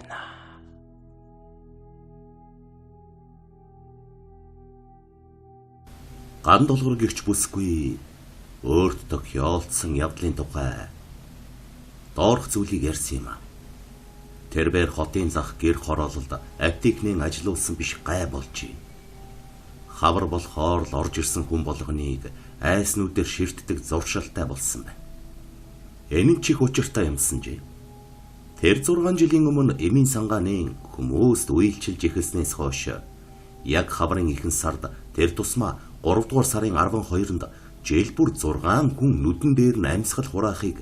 байна. Ган долгор гихч бүсгүй өөрт тохиолдсон явдлын тухай доорх зүйлийг ярьсан юм. Тэрбээр хотын зах гэр хороололд аптекийн ажиллуулсан биш гай болжээ. Хавар болохоор л орж ирсэн хүн болгоныг айснуудаар ширтдэг зуршилтай болсон байна. Энэ чих учиртай юмсан жий. Тэр 6 жилийн өмнө эмийн сангааны хүмүүст үйлчилж эхэлснээс хойш яг хаврын ихэнх сард тэр тусмаа 3 дугаар сарын 12-нд жил бүр 6 хүн нүдэн дээр нь амьсгал хураахыг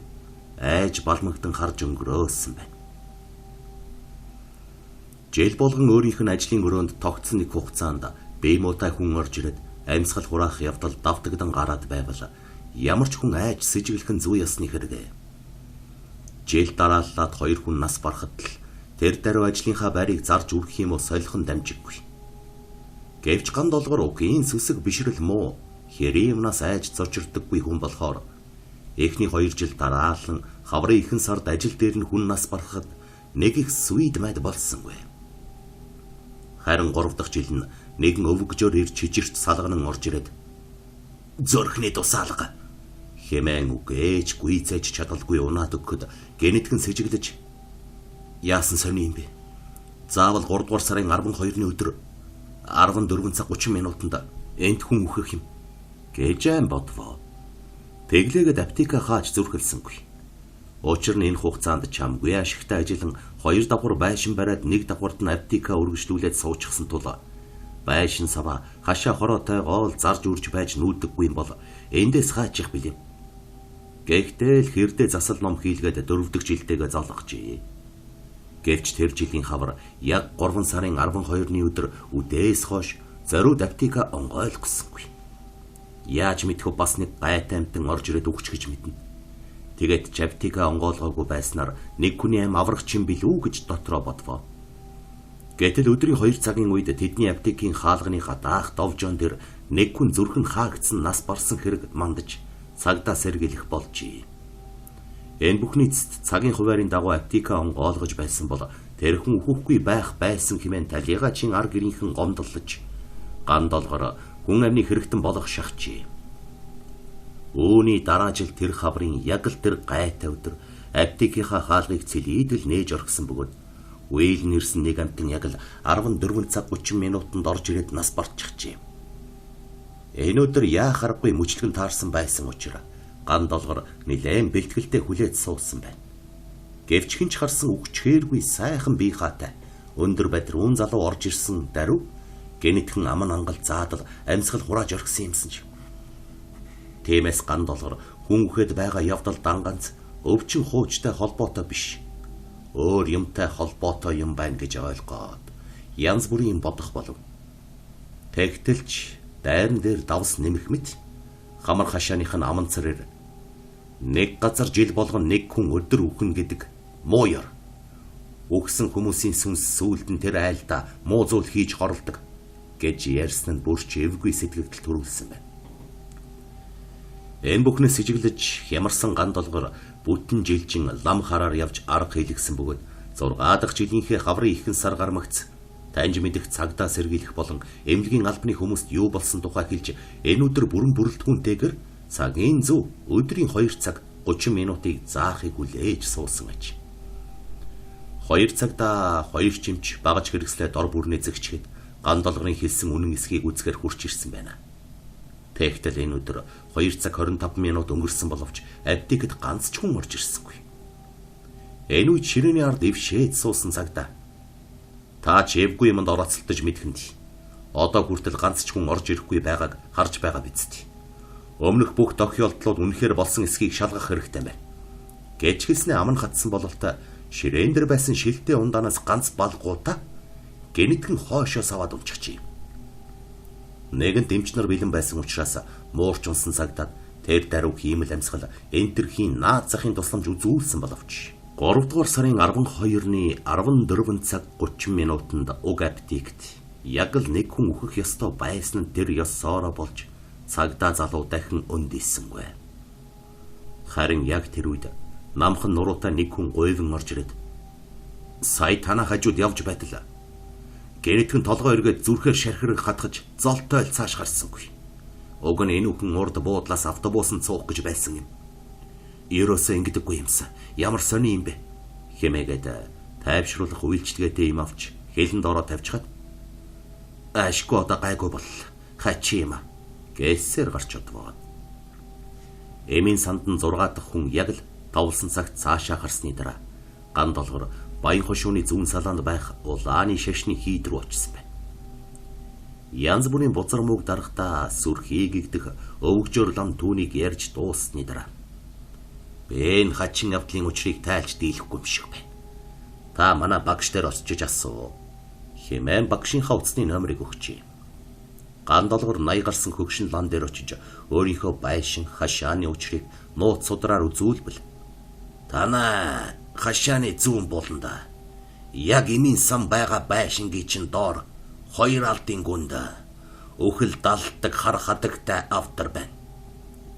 айж балмагтан харж өнгөрөөсөн байна. Жил болгон өөрийнх нь ажлын өрөөнд тогтсон нэг хугацаанд бие муутай хүн орж ирээд амьсгал хураах явдал давтагдан гараад байвал ямар ч хүн айж сэжиглэхэн зүй ясны хэрэгэ. Жил дарааллаад 2 хүн нас барахад л тэр даруй ажлынхаа байрыг зарж үргэх юм уу солихон дамжиггүй. Гэвч ган долгор угийн сүсэг бишрэл муу хэрээмнаас айж зочирдоггүй хүн болохоор эхний 2 жил дараалан хаврын ихэнх сард ажил дээр нь хүн нас барахад нэг их сүид мэд болсонгүй. Харин 3 дахь жил нь нэгэн өвгжөөр ирж чижирт салганан орж ирээд зөрхний тусаалга хэмээн үг ээж гүйцээж чадалгүй унаад өгөхөд гэнэтгэн сэжиглэж яасан сони юм бэ? Заавал 3 дугаар сарын 12-ны өдөр 14 цаг 30 минутанд энд хүн үхэх юм гэж ам бодвоо. Тэглээгээд аптека хааж зүрхэлсэнгүй. Учир нь энэ хугацаанд чамгүй ашигтай ажиллан 2 давхар байшин бариад 1 давхарт нь аптека үргэлжлүүлээд суучихсан тул байшин сава хашаа хороотой гол зарж үрж байж нүүддэггүй юм бол эндээс хаачих билээ. Гэхдээ л хэрдээ засал ном хийлгээд 4 дахь жилдээ залгажээ. Гэвч тэр жилийн хавар яг 3 сарын 12-ны өдөр үдээс хойш зориуд аптека онгойлгосонгүй. Яаж мэдэх вэ бас нэг гайтай амтан орж ирээд өгч гэж мэднэ. Тэгээд ч аптека онгойлгоогүй байснаар нэг хүний аим аврагч юм билүү гэж дотроо бодвоо. Гэтэл өдрийн 2 цагийн үед тэдний аптекийн хаалганы гадаах довжон дээр нэг хүн зүрхэн хаагдсан нас барсан хэрэг мандаж цагдаа сэргийлэх болжээ. Энэ бүхний цэст цагийн хуваарийн дагуу аптека онгойлгож байсан бол тэр хүн үхэхгүй байх байсан хэмээн талигачин ар гэрийнхэн гомдлож ган долгор хүн амны хэрэгтэн болох шахжээ. Үүний дараа жил тэр хаврын яг л тэр гайтай өдөр аптекийнхаа хаалгыг цэлийдэл нээж орхисон бөгөөд үйл нэрсэн нэг амтан яг л 14 цаг 30 минутанд орж ирээд нас барчихжээ. Энэ өдөр яахаргүй мөчлөгн таарсан байсан учраас ган долгор нэлээд бэлтгэлтэй хүлээж суусан байна. Гэвч хинч харсан үгчхээргүй сайхан бие хаатай өндөр бадрун залуу орж ирсэн даруй гэнэтхэн аман ангал заадал амьсгал хурааж орхисон юмсан ч. Тиймээс ган долгор хүн үхэд байгаа явдал данганц өвчин хуучтай холбоотой биш. Өөр юмтай холбоотой юм байна гэж ойлгоод янз бүрийн бодох болов. Тэгтэлч дайран дээр давс нэмэх мэт хамар хашааных нь аман царэр нэг газар жил болгон нэг хүн өдөр үхэн гэдэг муу ёр. Үхсэн хүмүүсийн сүнс сүулт нь тэр айлда муу зүйл хийж хоролдог гэж ярьсан нь бүрч эвгүй сэтгэлд төрүүлсэн байна. Энэ бүхнээс сэжиглэж хямарсан ган долгор бүтэн жилжин лам хараар явж арга хийлгсэн бөгөөд 6 дахь жилийнхээ хаврын ихэнх сар гармагц таньж мэдэх цагдаа сэргийлэх болон эмнэлгийн албаны хүмүүст юу болсон тухай хэлж энэ өдөр бүрэн бүрэлдэхүүнтэйгээр цагийн зөв өдрийн 2 цаг 30 минутыг заахыг хүлээж суусан аж. 2 цагта 2 чимч багаж хэрэгслээ дор бүрнээ зэгчгээд ган долгорын хэлсэн үнэн эсхийг үзэхээр хурч ирсэн байна. Тэгтэл энэ өдөр 2 цаг 25 минут өнгөрсөн боловч аптекэд ганц ч хүн орж ирсэнгүй. Энэ үед ширээний ард ившээд суусан цагдаа та ч эвгүй юмд орооцолдож мэдхэнд. Одоо хүртэл ганц ч хүн орж ирэхгүй байгааг харж байгаа биз дээ. Өмнөх бүх тохиолдлууд үнэхээр болсон эсхийг шалгах хэрэгтэй байна. Гэж хэлснээ аман хатсан бололт ширээн дээр байсан шилтэй ундаанаас ганц балгуудаа гэнэтгэн хоошоос аваад унчихжээ. Нэгэн дэмчнэр бэлэн байсан учраас муурч унсан цагдаад тэр даруй хиймэл амьсгал энтерхийн наад захын тусламж үзүүлсэн боловч 3 дугаар сарын 12-ны 14 цаг 30 минутанд уг аптект яг л нэг хүн үхэх ёстой байсан нь тэр ёсоороо болж цагдаа залуу дахин өндийсэнгүй. Харин яг тэр үед намхан нуруутай нэг хүн гойвон орж ирээд Сая танаа хажууд явж байтал гэрэтхэн толгой эргээд зүрхээр шархирыг хатгаж золтой цааш гарсангүй. Уг нь энэ хүн урд буудлаас автобусанд суух гэж байсан юм. Ерөөсөө ингэдэггүй юмсан. Ямар сони юм бэ? Хэмээгээд тайвшруулах үйлчлэгээтэй юм авч хэлэнд ороо тавьчихад ашгүй одоо гайгүй бол хачи юм гэсээр гарч одвоо. Эмийн санд нь 6 дахь хүн яг л тавлсан цагт цаашаа гарсны дараа ган долгор баян хошууны зүүн салаанд байх улааны шашны хийд рүү очсон байна. Янз бүрийн бузар мөг дарахтаа сүрхий гэгдэх өвгжөр лам түүнийг ярьж дуусны дараа бэн хачин явдлын учрыг тайлж дийлэхгүй юм шиг байна. Та манай багш дээр осчиж асуу. Хэмээн багшийнхаа утасны номерыг өгчээ. Ган долгор 80 гарсан хөгшин лан дээр очиж өөрийнхөө байшин хашааны учрыг нууц судраар үзүүлбэл танаа хашааны зүүн болонда яг эмийн сан байгаа байшингийн чин доор 2 алдын гүнд өхөл далдаг хар хадагтай автар байна.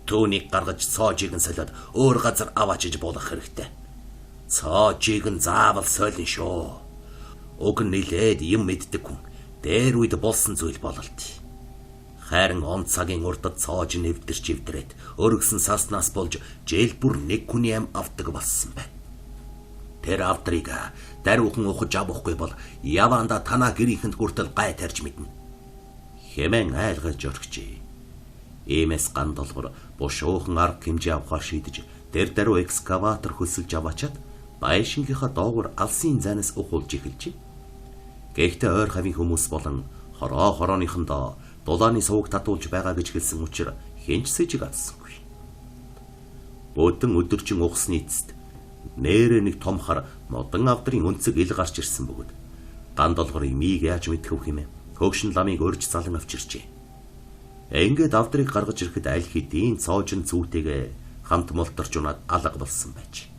Түүнийг гаргаж цоожийг нь солиод өөр газар аваачиж болох хэрэгтэй. Цоожийг нь заавал солино шүү. Уг нь нилээд юм мэддэг хүн дээр үед болсон зүйл бололт. Харин он цагийн урдад цоож нэвдэрч ивдрээд өргөсөн саснаас болж жээлбүр нэг хүний ам авдаг болсон байна. Тэр авдрыг даруухан ухаж авахгүй бол яванда танаа гэрийнхэнд хүртэл гай тарж мэднэ. Хэмээн айлгаж орхижээ. Иймээс ган долгор бушуухан арга хэмжээ авахар шийдэж дээр даруй экскаватор хөсөлж аваачаад байшингийнхаа доогуур алсын занаас ухуулж эхэлжээ. Гэхдээ ойр хавийн хүмүүс болон хорооныхондоо дулааны сувг татуулж байгаа гэж хэлсэн учраас хинч сэжиг авсангүй. Бөөдөн өдөржин ухсны эцэст нээрээ нэг том хар модон авдрын өнцөг ил гарч ирсэн бөгөөд ган долгор имийг яаж мэдхөв хэмээн хөгшин ламыг өрж залан авчирчээ. Ингээд авдрыг гаргаж ирэхэд аль хэдийн цоожин зүүтэйгээ хамт молторч унаад алга болсон байж.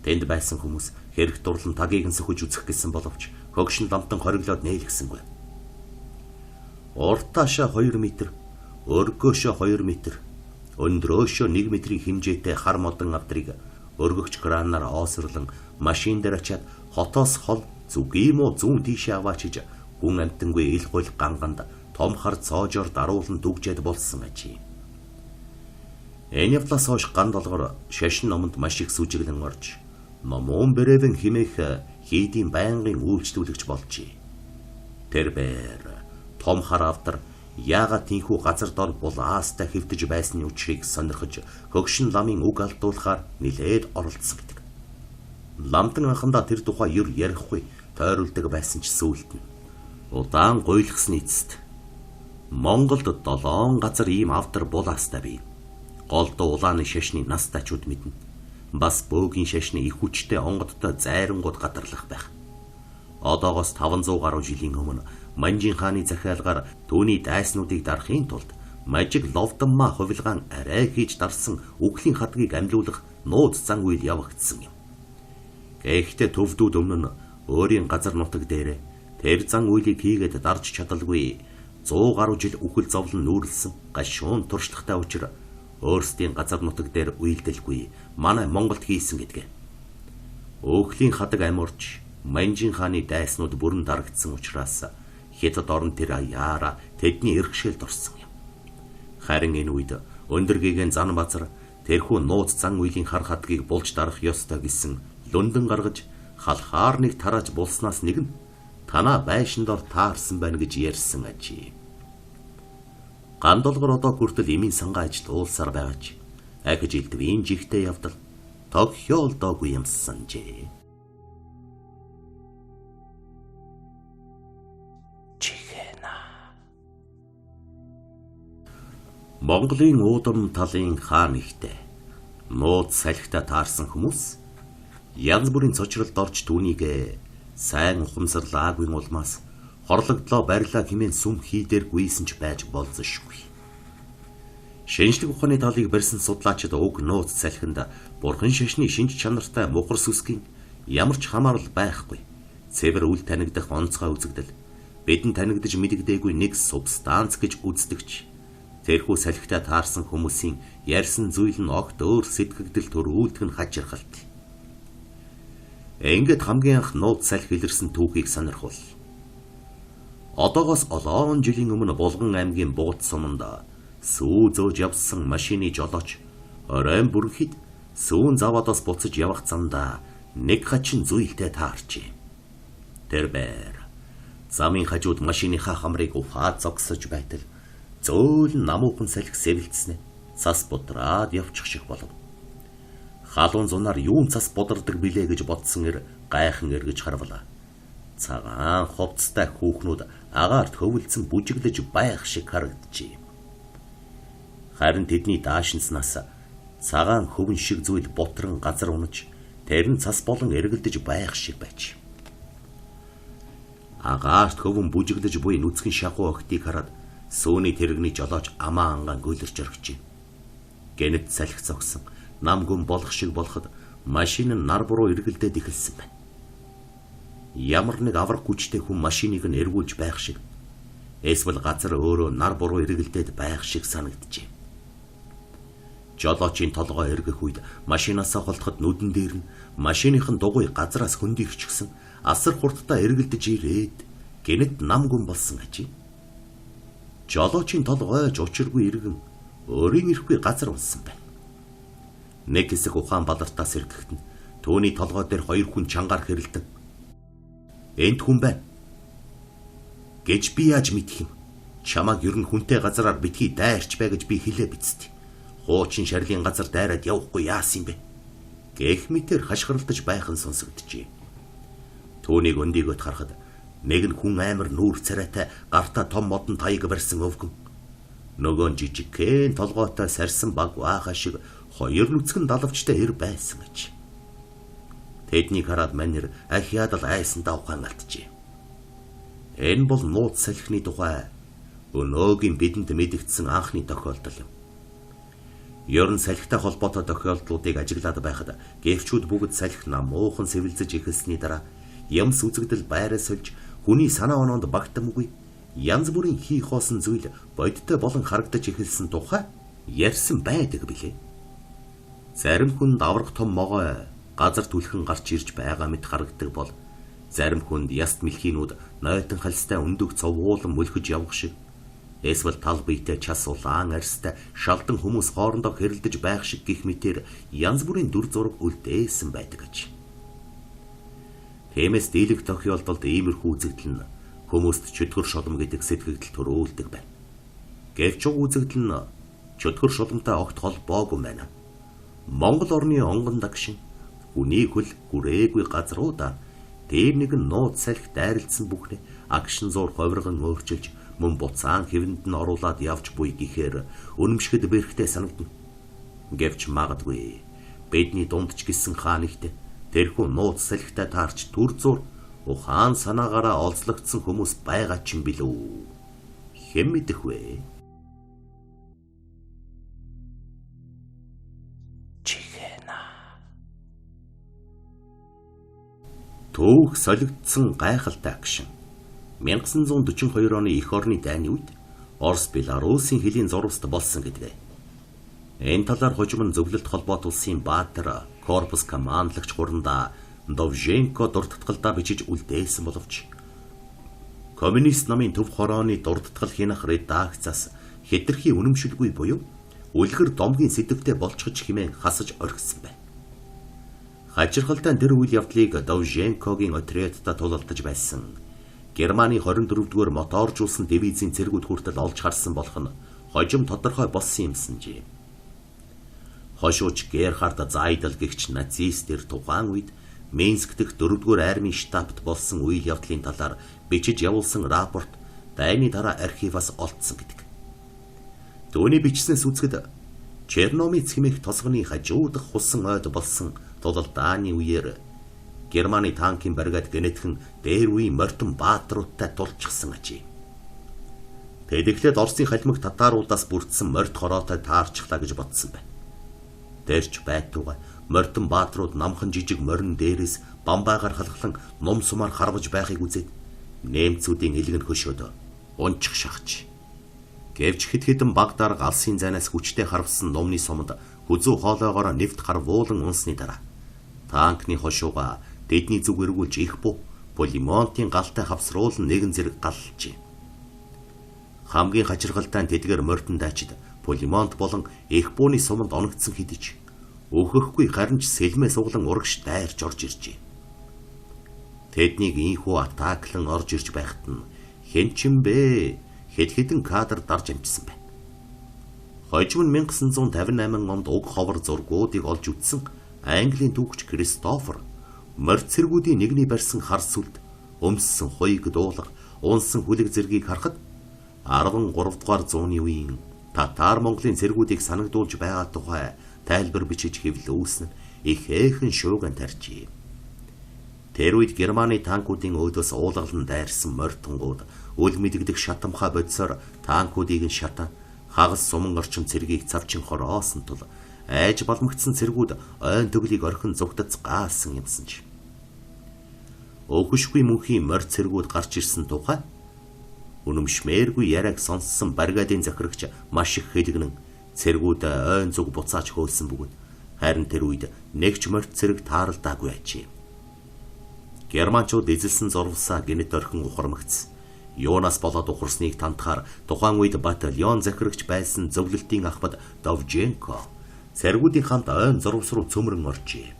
Тэнд байсан хүмүүс хэрэг дурлан тагийг нь сөхөж үзэх гэсэн боловч хөгшин ламтан хориглоод нээлгсэнгүй. Уртаашаа 2 м, өргөөшөө 2 м, өндрөөшөө 1 м-ийн хэмжээтэй хар модон авдрыг өргөгч кранаар оосрлон машин дээр очиад хотоос хол зүгийм үү зүүн тийшээ аваачиж хүн амтангүй ил гуйл ганганд том хар цоожоор даруулан дүгжээд болсон ажээ. Энэ явдлаас хойш ган долгор шашин номонд маш их сүжиглэн орж номон брэвэн химэх хийдийн байнгын үйлчлүүлэгч болжээ. Тэрбэр том хар авдар яагаад тийхүү газар дор булаастай хэвтэж байсны учрыг сонирхож хөгшин ламын үг алдуулахаар нилээд оролцсон гэдэг. Ламтан анхандаа тэр тухай юр ярихгүй тойруулдаг байсан ч сүүлд нь удаан гойлгосны эцэст Монголд 7 газар ийм автар булаастай бий. Голдоо улааны шашны настайчуд мэднэ. Бас бөөгийн шашны их хүчтэй онгодтой зайрангууд гадарлах байх. Одоогоос 500 гаруй жилийн өмнө Манжин хааны захиалгаар түүний дайснуудыг дарахын тулд мажиг ловдонмаа хувилгаан арай хийж дарсан үхлийн хадгийг амьлуулах нууц зан үйл явагдсан юм. Гэхдээ төвдүүд өмнө нь өөрийн газар нутаг дээр тэр зан үйлийг хийгээд дарж чадалгүй 100 гаруй жил үхэл зовлон нүүрлсэн гашуун туршлагатай учраас өөрсдийн газар нутаг дээр үйлдэлгүй манай Монголд хийсэн гэдгээ. Өөхлийн хадаг амурч Манжин хааны дайснууд бүрэн дарагдсан учраас хятад орон тэр яара тэдний эрхшээлд орсон юм. Харин энэ үед өндөргийн зан базар тэрхүү нууц зан үйлийн хар хадгийг булж дарах ёстой гэсэн лүндэн гаргаж халхаар нэг тарааж булснаас нэг нь танаа байшин дор таарсан байна гэж ярьсан ажээ. Ган долгор одоо хүртэл эмийн сангаа ажил уулсаар байгаач ахиж илдвийн жигтэй явдал тогтоолдоогүй юмсан жээ. Монголын уудам талын хаан ихтэй нууц салхитай таарсан хүмүүс янз бүрийн цочролд орж түүнийг сайн ухамсарлаагүй улмаас хорлогдлоо барилаа хэмээн сүм хийдээр гүйсэн ч байж болзошгүй. Шинжлэх ухааны талыг барьсан судлаачид уг нууц салхинд бурхан шашны шинж чанартай мухар сүсгийн ямар ч хамаарал байхгүй. Цэвэр үл танигдах онцгой үзэгдэл бидэнд танигдж мэдэгдээгүй нэг субстанц гэж үздэгч. Тэрхүү салхитай таарсан хүмүүсийн ярьсан зүйл нь огт өөр сэтгэгдэл төр үйлдэх нь хачирхалт. Ингээд хамгийн анх нууц салхи илэрсэн түүхийг сонирхвол. Одоогоос олон жилийн өмнө Булган аймгийн Бууд суманд сүү зөөж явсан машины жолооч оройн бүрхэд сүүн завадаас буцаж явах замдаа нэг хачин зүйтэй таарчээ. Тэрбээр замын хажууд машиныхаа хамрыг ухаад зогсож байтал зөөл намуухан салхи сэвэлцснэ цас будраад явчих шиг болов. Халуун зунаар юун цас бодордог билээ гэж бодсон гайхан эргэж харвала. Цагаан хувцастай хүүхнүүд агаарт хөвөлдсөн бүжиглэж байх шиг харагджээ. Харин тэдний даашинснаас цагаан хөвөн шиг зүйл бутран газар унаж тэр нь цас болон эргэлдэж байх шиг байж. Агаарт хөвөн бүжиглэж буй нүцгэн шахуу охтыг хараад сөөний тэрэгний жолооч амаа ангаан гүйлэрч орхижээ. Гэнэт салхи зогсон нам гүн болох шиг болоход машин нь нар буруу эргэлдээд эхэлсэн байна. Ямар нэг аврах хүчтэй хүн машиныг нь эргүүлж байх шиг эсвэл газар өөрөө нар буруу эргэлдээд байх шиг санагджээ. Жолоочийн толгой эргэх үед машинаасаа холдоход нүдэн дээр нь машиныхын дугуй газраас хөндөрчихсөн асар хурдтай эргэлдэж ирээд гэнэт нам гүн болсон ажээ. Жолоочийн толгойж учиргүй иргэн өөрийн ирэхгүй газар унсан байна. Нэг хэсэг ухаан балартаас эргэхэд нь түүний толгой дээр хоёр хүн чангаар хэрэлдэн "Энд хүн байна гэж би яаж мэдэх юм? Чамааг ер нь хүнтэй газараар битгий дайрч бай гэж би хэлээ бицтэй. Хуучин шарилын газар дайраад явахгүй яасан юм бэ?" гэх мэтэр хашгиралдаж байхан сонсогджээ. Түүнийг өндийгөт харахад нэг нь хүн амар нүүр царайтай гартаа том модон таяг барьсан өвгөн. Нөгөө нь жижигхэн толгойтой сарсан баг вааха шиг хоёр нүцгэн далавчтай ир байсан гэж. Тэднийг хараад манер ахиад л айсандаа ухаан алджээ. Энэ бол нууц салхины тухай өнөөгийн бидэнд мэдэгдсэн анхны тохиолдол юм. Ер нь салхитай холбоотой тохиолдлуудыг ажиглаад байхад гэрчүүд бүгд салхи намуухан сэвэлзэж эхэлсний дараа ямс үзэгдэл байраа сольж хүний санаа оноонд багтамгүй янз бүрийн хий хоосон зүйл бодиттой болон харагдаж эхэлсэн тухай ярьсан байдаг билээ. Зарим хүнд аврах том могой газар түлхэн гарч ирж байгаа мэт харагдаг бол зарим хүнд яст мэлхийнүүд нойтон халстай өндөг цовуулан мөлхөж явах шиг эсвэл тал биетэй час улаан арьстай шалдан хүмүүс хоорондоо хэрэлдэж байх шиг гих мэтэр янз бүрийн дүр зураг үлдээсэн байдаг гэж. Тиймээс дийлэх тохиолдолд иймэрхүү үзэгдэл нь хүмүүст чөтгөр шолом гэдэг сэтгэгдэл төрүүлдэг байна. Гэвч уг үзэгдэл нь чөтгөр шоломтой огт холбоогүй байна. Монгол орны онгон дагшин үний хөл хүрээгүй газруудаа дээр нэгэн нууц салхи дайралтсан бүхнээ агшин зуур ховиргон өөрчилж мөн буцаан хэвэнд нь оруулаад явж буй гэхээр үнэмшгэд бэрхтээ санагдана. Гэвч магадгүй бидний дундч гисэн хаанигт тэрхүү нууц салхитай таарч түр зур ухаан санаагаараа олзлогдсон хүмүүс байгаа ч юм билүү. Хэн мэдэх вэ? Түүх солигдсон гайхалтай агшин. 1942 оны эх орны дайны үед Орос Беларусын хилийн зурваст болсон гэдэг. Энэ талаар хожим нь зөвлөлт холбоот улсын баатар корпус командлагч гурандаа Довженко дурдтгалдаа бичиж үлдээсэн боловч коммунист намын төв хорооны дурдтгал хянах редакцаас хэтэрхий үнэмшилгүй буюу үлгэр домгийн сэдвтэй болчихж хэмээн хасаж орхисон байна. Хачирхалтай тэр үйл явдлыг Довженкогийн отрядтай тулалдаж байсан Германы 24-р моторжуулсан дивизийн цэргүүд хүртэл олж харсан болох нь хожим тодорхой болсон юмсанжээ. Хошууч Герхард Зайдл гэгч нацистэр тухайн үед Минск дэх 4-р армийн штабт болсон үйл явдлын талаар бичиж явуулсан рапорт дайны дараа архиваас олдсон гэдэг. Төвний бичснээс үзэхэд Черномиц хэмээх тосгоны хажуудах хусан ойд болсон тулалдааны үеэр Германы танкын баригад гэнэтхэн дээр үеийн морьтон баатруудтай тулчихсан ажээ. Тэгэхлээр Оросын халимаг татааруудаас бүрдсэн морьт хороотой таарчлаа гэж бодсон байна. Дээрч байтугай морьтон баатрууд намхан жижиг морин дээрээс бамбаагаар халахлан ном сумаар харваж байхыг үзээд нэмцүүдийн илгэн хөшөөд унчих шахаж. Гэвч хэд хэдэн баг дарга алсын зайнаас хүчтэй харвсан номны сумд хүзүү хоолойгоор нэвт гарвуулан унсны дараа танкны хошууга тэдний зүг эргүүлж их буу Полимонтын галтай хавсруулан нэгэн зэрэг галлжээ. Хамгийн хачиргалтай нь тэдгээр морьтон дайчид Полимонт болон их бууны суманд оногдсон хэдий ч өөхөхгүй харин ч сэлмээ суглан урагш дайрч орж иржээ. Тэднийг ийхүү атаклан орж ирж байхад нь хэн ч юм бэ хэд хэдэн кадр дарж амжсан байна. Хожим нь 1958 онд уг ховор зургуудыг олж үзсэн Английн түүхч Кристофер морь цэргүүдийн нэгний барьсан хар сүлд өмссөн хуйг дуулга унсан хүлэг зэргийг харахад 13 дугаар зууны үеийн татар Монголын цэргүүдийг санагдуулж байгаа тухай тайлбар бичиж хэвлүүлсэн их эхэн шууган тарьжээ. Тэр үед Германы танкуудын өөдөөс уулгалан дайрсан морьтонгууд үл мэдэгдэх шатамхай бодисоор танкуудыг нь шатан хагас суман орчин цэргийг цавчин хороосон тул айж балмагдсан цэргүүд ойн төглийг орхин зүгтц гаасан юмсан ч. Өөхөшгүй мөнхийн морь цэргүүд гарч ирсэн тухай үнэмшмээргүй яриаг сонссон бригадын захирагч маш их хэлгэнэн цэргүүд ойн зүг буцааж хөөлсөн бөгөөд харин тэр үед нэгч морь цэрэг тааралдаагүй ажээ. Германчууд эзэлсэн зурвасаа гинэт орхин ухармагц. Юунаас болоод ухарсныг тантахаар тухайн үед батальон захирагч байсан зөвлөлтийн ахмад Довженко цэргүүдийн хамт ойн зурвас руу цөмрөн оржээ.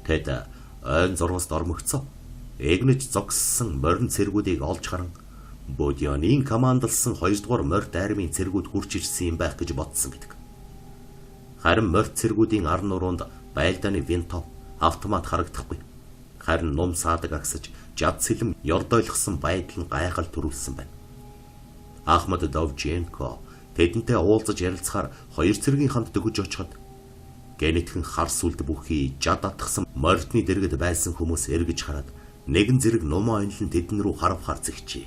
Тэд ойн зурваст ормогцоо эгнэж зогссон морин цэргүүдийг олж харан Бодионын командалсан 2 дугаар морьт армийн цэргүүд хурж ирсэн юм байх гэж бодсон гэдэг. Харин морьт цэргүүдийн ар нуруунд байлдааны винтов автомат харагдахгүй. Харин ном саадаг агсаж жад сэлэм ёрдойлгсон байдал нь гайхал төрүүлсэн байна. Ахмад Довженко тэдэнтэй уулзаж ярилцахаар хоёр цэргийн хамт дөгөж очиход гэнэтхэн хар сүлд бүхий жад атгсан морьтны дэргэд байсан хүмүүс эргэж хараад нэгэн зэрэг нумаа онлон тэдэн рүү харавхаар зэгчээ.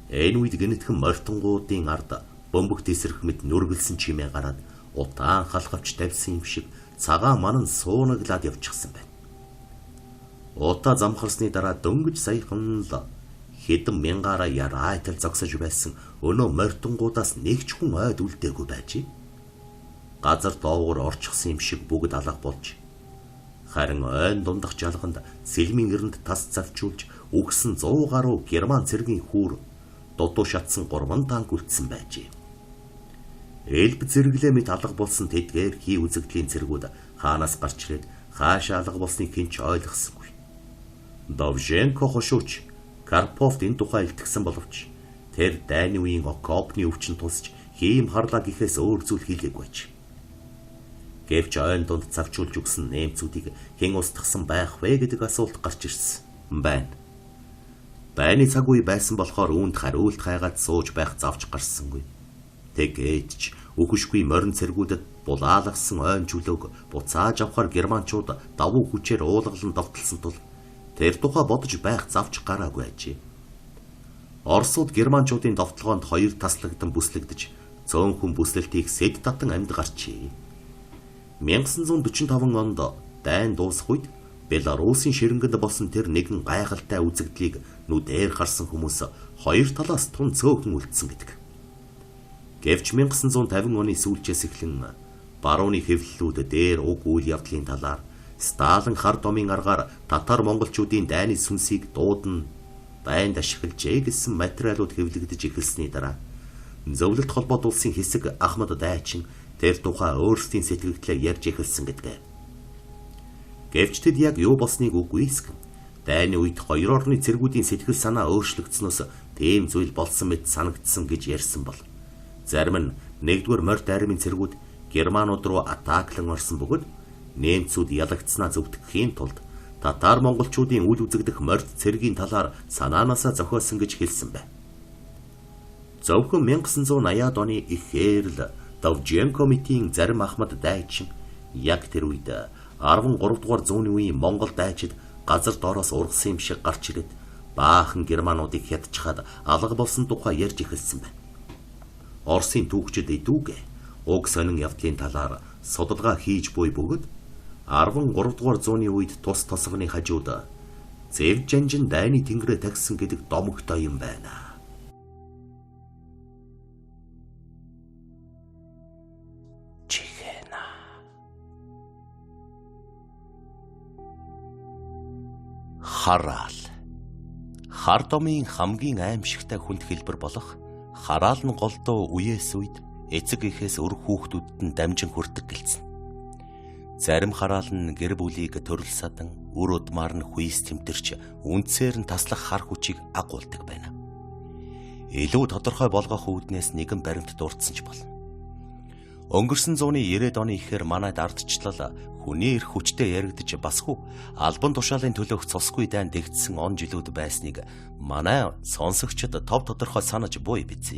Энэ үед гэнэтхэн морьтонгуудын ард бөмбөг тесрэх мэт нүргэлсэн чимээ гараад утаан халхавч тавьсан юм шиг цагаан манан суунаглаад явчихсан байна. Утаа замхарсны дараа дөнгөж саяхан л хэдэн мянгаараа ярайтал зогсож байсан өнөө морьтонгуудаас нэг ч хүн ойд үлдээгүй байжээ. Газар доогуур орчихсан юм шиг бүгд алга болж харин ойн дундах жалганд сэлмийн эрэнд тас завчуулж үгсэн 100 гаруй герман цэргийн хүүр дутуу шатсан 3 танк үлдсэн байжээ. Элб зэрэглээ мэт алга болсон тэдгээр хий үзэгдлийн цэргүүд хаанаас гарч ирээд хаашаа алга болсныг хэн ч ойлгосонгүй. Довженко хошууч Карповт энэ тухай илтгэсэн боловч тэр дайны үеийн окопны өвчин тусч хийм харлаа гэхээс өөр зүйл хийлээгүй байж. Гэвч ойн дунд завчуулж өгсөн нэмцүүдийг хэн устгасан байх вэ гэдэг асуулт гарч ирсэн байна. Байны цаг үе байсан болохоор үүнд хариулт хайгаад сууж байх завж гарсангүй. Тэгээд ч үхшгүй морин цэргүүдэд булаалгасан ойн чөлөөг буцааж авахар германчууд давуу хүчээр уулгалан довтлсон тул тэр тухай бодож байх завч гараагүй ажээ. Оросууд германчуудын довтлогоонд хоёр таслагдан бүслэгдэж цөөнхөн бүслэлтийг сэд татан амьд гарчээ. 1945 онд дайн дуусах үед Беларусын ширэнгэнд болсон тэр нэгэн гайхалтай үзэгдлийг нүдээр харсан хүмүүс хоёр талаас тун цөөхөн үлдсэн гэдэг. Гэвч 1950 оны сүүлчээс эхлэн барууны хэвлэлүүд дээр уг үйл явдлын талаар Сталин хар домын аргаар татар монголчуудын дайны сүнсийг дуудана дайнд ашиглажээ гэсэн материалууд хэвлэгдэж эхэлсний дараа зөвлөлт холбоот улсын хэсэг Ахмад Дайчин тэр тухай өөрсдийн сэтгэгдлээ ярьж эхэлсэн гэдэг. Гэвч тэд яг юу болсныг үгүй эсгэн. Дайны үед хоёр орны цэргүүдийн сэтгэл санаа өөрчлөгдснөөс тийм зүйл болсон мэт санагдсан гэж ярьсан бол. Зарим нь нэгдүгээр морьт армийн цэргүүд германууд руу атаклан орсон бөгөөд нэмцүүд ялагдсанаа зөвтгөхийн тулд татар монголчуудын үл үзэгдэх морьт цэргийн талаар санаанаасаа зохиосон гэж хэлсэн байна. Зөвхөн 1980-ад оны эхээр л Довженко комитийн зарим Ахмад Дайчин яг тэр үед 13 дугаар зууны үеийн Монгол дайчид газар доороос ургасан юм шиг гарч ирээд баахан германуудыг хятчихад алга болсон тухай ярьж эхэлсэн байна. Оросын түүхчид идүүгээ уг сонин явдлын талаар судалгаа хийж буй бөгөөд 13 дугаар зууны үед тус тосгоны хажууд Зэв жанжин дайны тэнгэрээ тагсан гэдэг домогтой юм байна. Хараал. Хар домын хамгийн аимшигтай хүнд хэлбэр болох хараал нь голдуу үеэс үед эцэг эхээс өр хүүхдүүдэд нь дамжин хүрдэг гэлцэн. Зарим хараал нь гэр бүлийг төрөлсадан үр удмаар нь хүйс тэмтэрч үндсээр нь таслах хар хүчийг агуулдаг байна. Илүү тодорхой болгох үүднээс нэгэн баримт дурдсан ч болно. Өнгөрсөн зууны 90-ад оны ихээр манайд ардчлал хүний эрх хүчтэй яригдж басгүй албан тушаалын төлөөх цусгүй дайн дэгдсэн он жилүүд байсныг манай сонсогчид тов тодорхой санаж буй биз.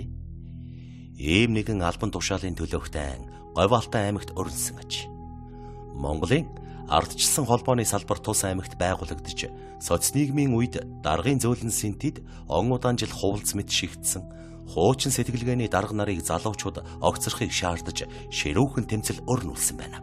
Ийм нэгэн албан тушаалын төлөөх дайн Говьалтай аймагт өрнсөн аж. Монголын ардчилсан холбооны салбар тус аймагт байгуулагдж соц нийгмийн үед даргын зөөлөн синтед он удаан жил хувалц мэт шигдсэн хуучин сэтгэлгээний дарга нарыг залуучууд огцрохыг шаардаж ширүүхэн тэмцэл өрнүүлсэн байна.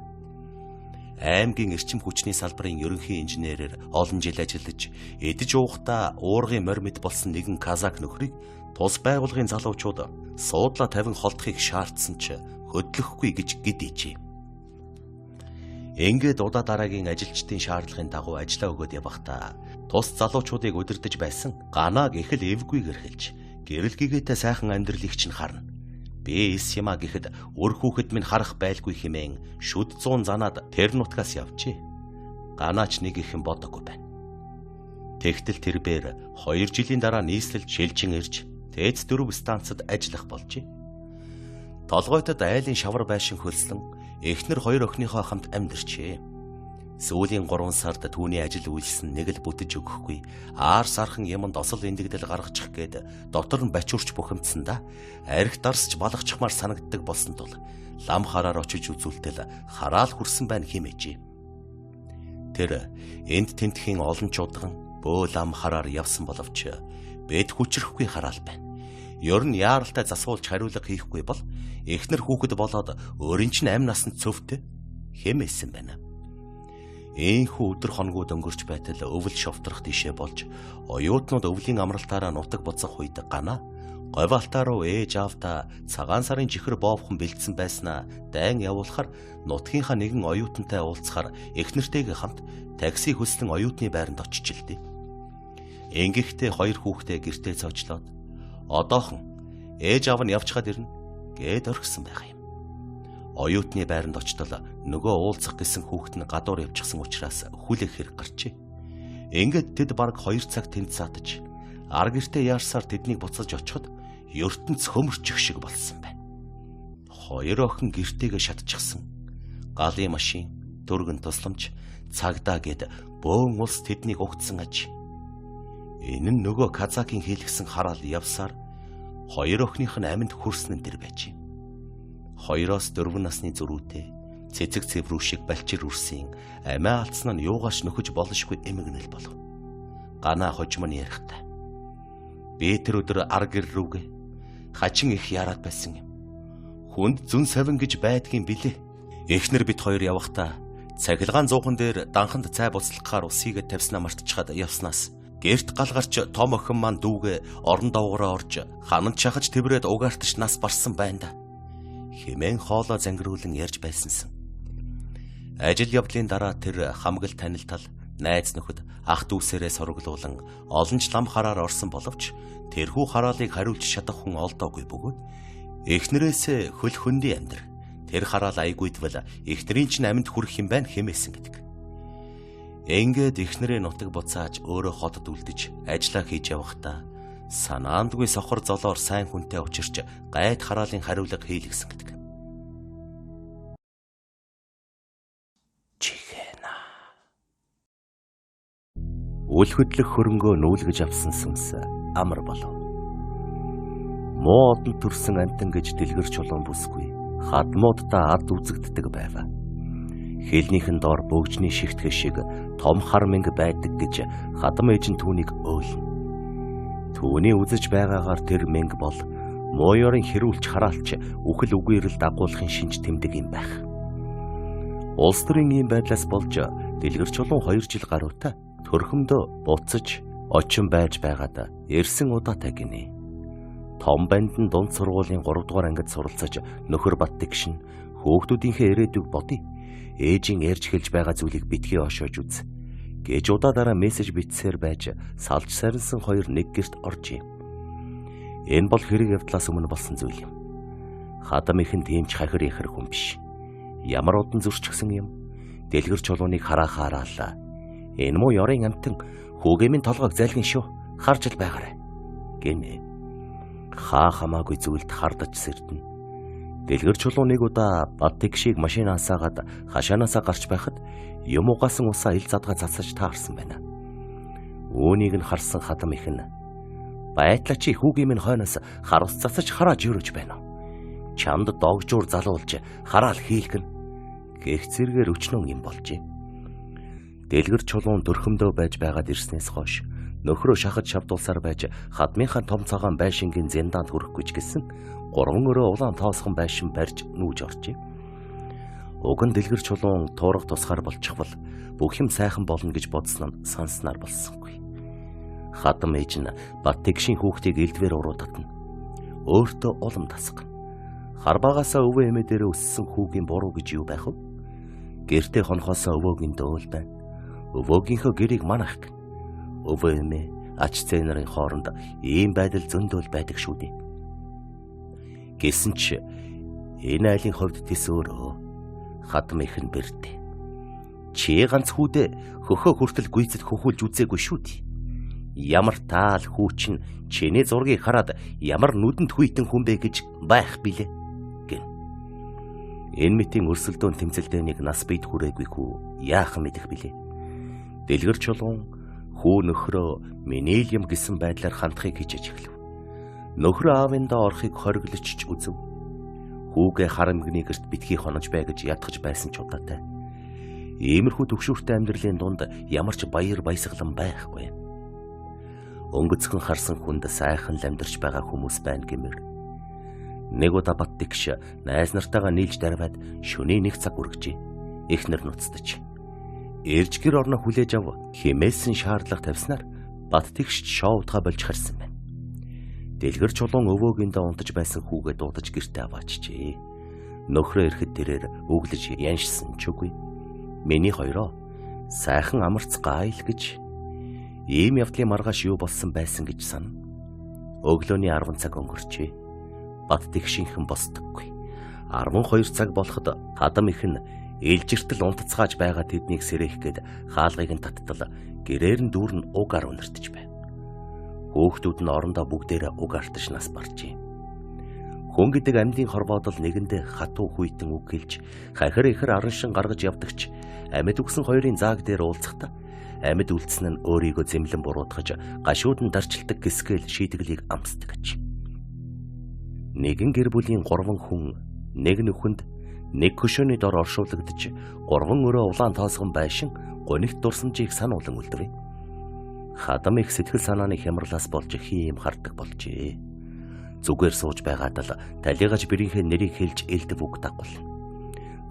Аймгийн эрчим хүчний салбарын ерөнхий инженерээр олон жил ажиллаж эдэж уухдаа уургын морь мэд болсон нэгэн казак нөхрийг тус байгууллагын залуучууд суудлаа тавин холдохыг шаардсан ч хөдлөхгүй гэж гидээжээ. Ингээд удаа дараагийн ажилчдын шаардлагын дагуу ажиллаа өгөөд явахдаа тус залуучуудыг удирдах байсан ганаг их л эвгүйгээр хэлж гэрэл гэгээтэй сайхан амьдралыг чинь харна. Би эс юма гэхэд өр хүүхэд минь харах байлгүй хэмээн шүд зуун занаад тэр нутгаас явжээ. Ганаач нэг их юм бодоггүй байна. Тэгтэл тэрбээр 2 жилийн дараа нийслэлд шилжин ирж ТЭЦ 4 станцад ажиллах болжээ. Толгойтод айлын шавар байшин хөлслөн эхнэр 2 охиныхоо хамт амьдарчээ. Сүүлийн 3 сард түүний ажил үйлсэн нэг л бүтэж өгөхгүй аар сархан юмд осол эндэгдэл гаргачих гээд дотор нь бачуурч бухимдсандаа арх дарсч балгachмаар санагддаг болсон тул лам хараар очиж үзүүлтэл хараал хүрсэн байна хэмээжээ. Тэр энд тентхийн олон чудган бөө лам хараар явсан боловч бэд хүчрэхгүй хараал байна. Ер нь яаралтай засуулж хариулга хийхгүй бол эхнэр хүүхэд болоод өөрийн чинь амь насанд цөвтэй хэмээсэн байна. Ийхүү өдөр хоногуд өнгөрч байтал өвөл шовтрох тишээ болж оюутнууд өвлийн амралтаараа нутаг буцах үед гана Говьалтай руу ээж аавта цагаан сарын чихэр боовхон бэлдсэн байснаа дайн явуулахаар нутгийнхаа нэгэн оюутантай уулзахаар эхнэртэйгээ хамт такси хөслөн оюутны байранд очижлээ. Ингэхдээ 2 хүүхдээ гэртээ цоочлоод одоохон ээж аав нь явчихад ирнэ гэд орхисон байгаа юм. Оюутны байранд очтол нөгөө уулзах гэсэн хүүхэд нь гадуур явчихсан учраас хүлээх хэрэг гарчээ. Ингээд тэд бараг 2 цаг тэнд саатаж ар гэртээ яарсаар тэднийг буцаж очиход ертөнц хөмөрчих шиг болсон байна. 2 охин гэртээгээ шатчихсан. Галын машин, дөргөн тусламж, цагдаа гэд бөөн улс тэднийг угтсан аж. Энэ нь нөгөө казакийн хийлгсэн хараал явсаар 2 охиных нь аминд хүрсэн нь дэр байжээ. 2-оос 4 насны зөрүүтэй цэцэг цэврүү шиг балчир үрсэн амиа алдсан нь юугаач нөхөж боломжгүй эмгэнэл болов. Ганаа хожим нь ярихтай. Би тэр өдөр ар гэр рүүгээ хачин их яраад байсан юм. Хүнд зүн савин гэж байдгийн билээ. Эхнэр бит 2 явахдаа цахилгаан зуухан дээр данханд цай буцлахаар усыг тавьснаа мартчихад явснаас гэрт галгарч том охин маань дүүгээ орон доогоороо орж хананд шахаж тэврээд угаартч нас барсан байна да. Хэмээн хоолоо зангируулан ярьж байсансан. Ажил явдлын дараа тэр хамгал танилтал найз нөхөд ах дүүсээрээ сорглуулан олонч лам хараар орсон боловч тэрхүү хараалыг хариулж чадах хүн олдоогүй бөгөөд эхнэрээсээ хөл хөндөй амьдр. Тэр хараал айгүйдвэл эхнэрийн чинь амьд хүрэх юм байна хэмээсэн гэдэг. Ингээд эхнэрээ нутаг буцааж өөрөө хотод үлдэж ажиллаа хийж явахдаа санаандгүй сохор золоор сайн хүнтэй учирч гайд хараалын хариулга хийлгсэн гэдэг. Чихэна. Үл хөдлөх хөрөнгөө нүүлгэж авсан сүнс амар болов. Муу одон төрсөн амтан гэж дэлгэр чулуун бүсгүй хадмуудтай ад үзэгддэг байв. Хэлнийхэн доор бөгжний шигтгэх шиг том хар мэнг байдаг гэж хадам ээж нь түүнийг өөлнө. Түүний үзэж байгаагаар тэр мэнг бол мууёрын хэрүүлж хараалч үхэл үгээрэл дагуулахын шинж тэмдэг юм байх. Улс төрийн ийм байдлаас болж дэлгэр чулуун 2 жил гаруйтай төрхөмдөө буцаж очин байж байгаад эрсэн удаатай гинэ. Том бандн дунд сургуулийн 3 дугаар ангид суралцаж нөхөр баттдаг шин хөөгдүүдийнхээ ирээдүйг бодъё. Ээжийн ярьж хэлж байгаа зүйлийг битгий ошоож үз. гэж удаадараа мессеж бичсээр байж салж сарнсан хоёр нэг гэрт орж юм. Энэ бол хэрэг явдлаас өмнө болсон зүйл юм. Хадам ихэн тиймч хахир ихэр хүн биш. Ямар удан зөрчгсөн юм. Дэлгэр чулууныг харахаараа. Энэ муу ёрын амтан хүүгэмийн толгойг залгин шүү. Харж л байгаарай гинэ. Хаа хамаагүй зүйлд хардаж сэрдэн. Дэлгэр чулууныг удаа Баттикшийг машинаасаа гад хашаанаасаа гарч байхад юм угаасан усаа ил задгаа цацаж таарсан байна. Үүнийг нь харсан хадам ихэн байтлаа чи хүүгийн минь хойноос хар ус цацаж харааж өрөж байна. Чамд догжуур залуулж хараал хийлгэн гэх зэргээр өчнөн юм болжээ. Дэлгэр чулуун дөрхөмдөө байж байгаад ирснээс хойш нөхрөө шахаж шавдуулсаар байж хадмынхаа том цагаан байшингийн зэндаанд хүрэх гэж гисэн 3 өрөө улаан тоосхон байшин барьж нүүж оржээ. Уг нь дэлгэр чулуун туурах тусгаар болчихвол бүх юм сайхан болно гэж бодсон нь санснаар болсонгүй. Хадам ээж нь Баттикшийн хүүхдийг элдвэр уруу татна. Өөртөө улам тасгана. Харбагаасаа өвөө эмээ дээр өссөн хүүгийн буруу гэж юу байх вэ? Гэртээ хонхоосоо өвөөгийн дөөл байна. Өвөөгийнхөө гэрийг манах гэн. Өвөө эмээ ач зээ нарын хооронд ийм байдал зөндөөл байдаг шүү дээ. Гэсэн ч энэ айлын хувьд тэс өөрөө хадам ихэн бэрдэ. Чи ганц хүүдээ хөхөө хүртэл гүйцэд хөхүүлж үзээгүй шүү дээ. Ямар таал хүү чинь чиний зургийг хараад ямар нүдэнд хүйтэн хүн бэ гэж байх билээ гэн. Энэ мэтийн өрсөлдөөн тэмцэлдээ нэг нас бид хүрээгүй хүү яахан мэдэх билээ. Дэлгэр чулуун хүү нөхрөө миний л юм гэсэн байдлаар хандахыг хичээж эхлэв. Нөхрөө аавындаа орохыг хориглож үзв. Хүүгээ харамгны гэрт битгий хонож бай гэж ятгах байсан ч удаатай. Иймэрхүү төгшүүртэй амьдралын дунд ямар ч баяр баясгалан байхгүй. Өнгөцгөн харсан хүнд сайхан л амьдарч байгаа хүмүүс байна гэмээр. Нэг удаа Баттикш найз нартайгаа нийлж дарваад шөнийн 1 цаг үргэжээ. Эхнэр нуцтаж. Ирж гэр орно хүлээж ав хэмээсэн шаардлага тавьснаар Баттикш шоудгаа болж харсан байна. Дэлгэр чулуун өвөөгиндээ унтаж байсан хүүгээ дуудаж гэртээ аваачжээ. Нөхрөө ирэхэд тэрээр өглөж яншсан ч үгүй. Миний хоёроо сайхан амарц гайл гэж ийм явдлын маргааш юу болсон байсан гэж сана. Өглөөний 10 цаг өнгөрчээ. Баттикшийнхэн босдоггүй. 12 цаг болоход хадам ихэн ээлжиртэл унтцгааж байгаа тэднийг сэрэх гээд хаалгыг нь таттал гэрээр нь дүүрэн угаар өнөртөж байна. Хөөхтүүд нь орондоо бүгдээрээ уг артаж нас баржээ. Хүн гэдэг амьдын хорвоодол нэгэндээ хатуу хүйтэн үг хэлж хахир ихэр араншин гаргаж явдагч амьд үгсэн хоёрын зааг дээр уулзахдаа амьд үлдсэн нь өөрийгөө зэмлэн буруутгаж гашууд нь дарчилдаг гисгээл шийдэглийг амсдаг гэж. Нэгэн гэр бүлийн 3 хүн нэг нөхөнд нэг хөшөөний дор оршуулгадж 3 өрөө улаан тоосгон байшин гонигт дурсамжийг сануулan үлдэв. Хадам их сэтгэл санааны хямралаас болж хийм хардаг болжээ. Зүгээр сууж байгаад л талигаж бэрийнхээ нэрийг хэлж элдв үг дагвал.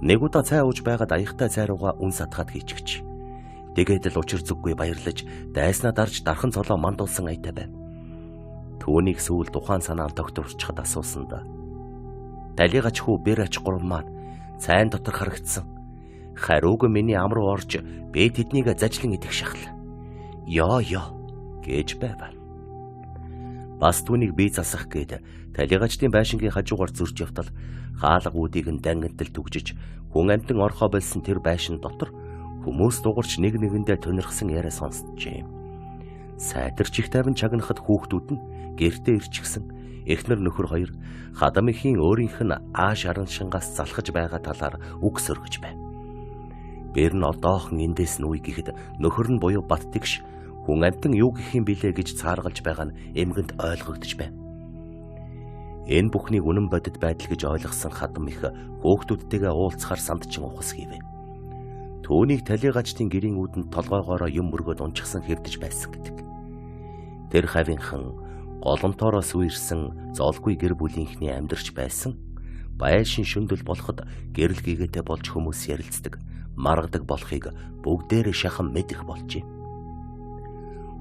Нэг удаа цай ууж байгаад аяхтай цай руугаа үн сатгаад хийчихч. Тэгээд л учир зүггүй баярлаж дайснаа дарж дархан цолоо мандуулсан айтай байв. Түүнийг сүүл тухайн санаан тогтворчхад асуусан да. Талигач хүү бэрэч 3 маань цайн дотор харагдсан. Хариуг миний ам руу орж би тэднийг зажлан идэх шахал. Ёо гэж байвал. Бас түүнийг бие засах гээд талигачдын байшингийн хажуугаар зөрж явтал хаалга үүдийг нь дангинтал түгжиж хүн амтан орхоо болсон тэр байшин дотор хүмүүс дуурч нэг нэгэндээ тунирхсан яриа сонсджээ. Сайдарч их тайван чагнахад хүүхдүүд нь гэртээ ирчихсэн. Эхнэр нөхөр хоёр хадам ихийн өөрийнх нь ааш араншингаас залхаж байгаа талаар үг сөргөж байна. Бэр нь одоохон эндээс нь үе гэхэд нөхөр нь буюу Баттикш хүн амтан юу гэх юм бэлээ гэж цааргалж байгаа нь эмгэнд ойлгогдож байна. Энэ бүхнийг үнэн бодит байдал гэж ойлгосон хадам их хөөхтүүдтэйгээ уулзахаар сандчин ухас хийвэ. Түүнийг талигачдын гэрийн үүдэн толгойгоороо юм мөргөд унчихсан хэвдэж байсан гэдэг. Тэр хавийнхан голомтоороос үерсэн золгүй гэр бүлийнхний амьдарч байсан байшин шөндөл болоход гэрэл гээгээтэй болж хүмүүс ярилцдаг, маргадаг болохыг бүгдээрээ шахан мэдэх болжээ.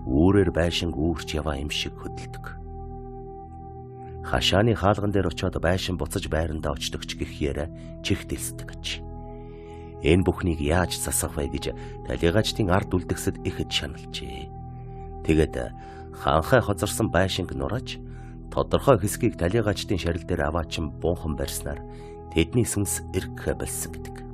Үүрээр байшин үүрч яваа юм шиг хөдөлдөг. Хашааны хаалган дээр очиод байшин буцаж байрандаа очдог ч гэх яриа чихтэлсдэг гэж. Энэ бүхнийг яаж засах вэ гэж талигачдын ард үлдгэсэд ихэд шаналжээ. Тэгээд хаанхай хоцорсон байшинг нураж тодорхой хэсгийг талигачдын шарил дээр аваачин бунхан барьснаар тэдний сүнс эргэх болсон гэдэг.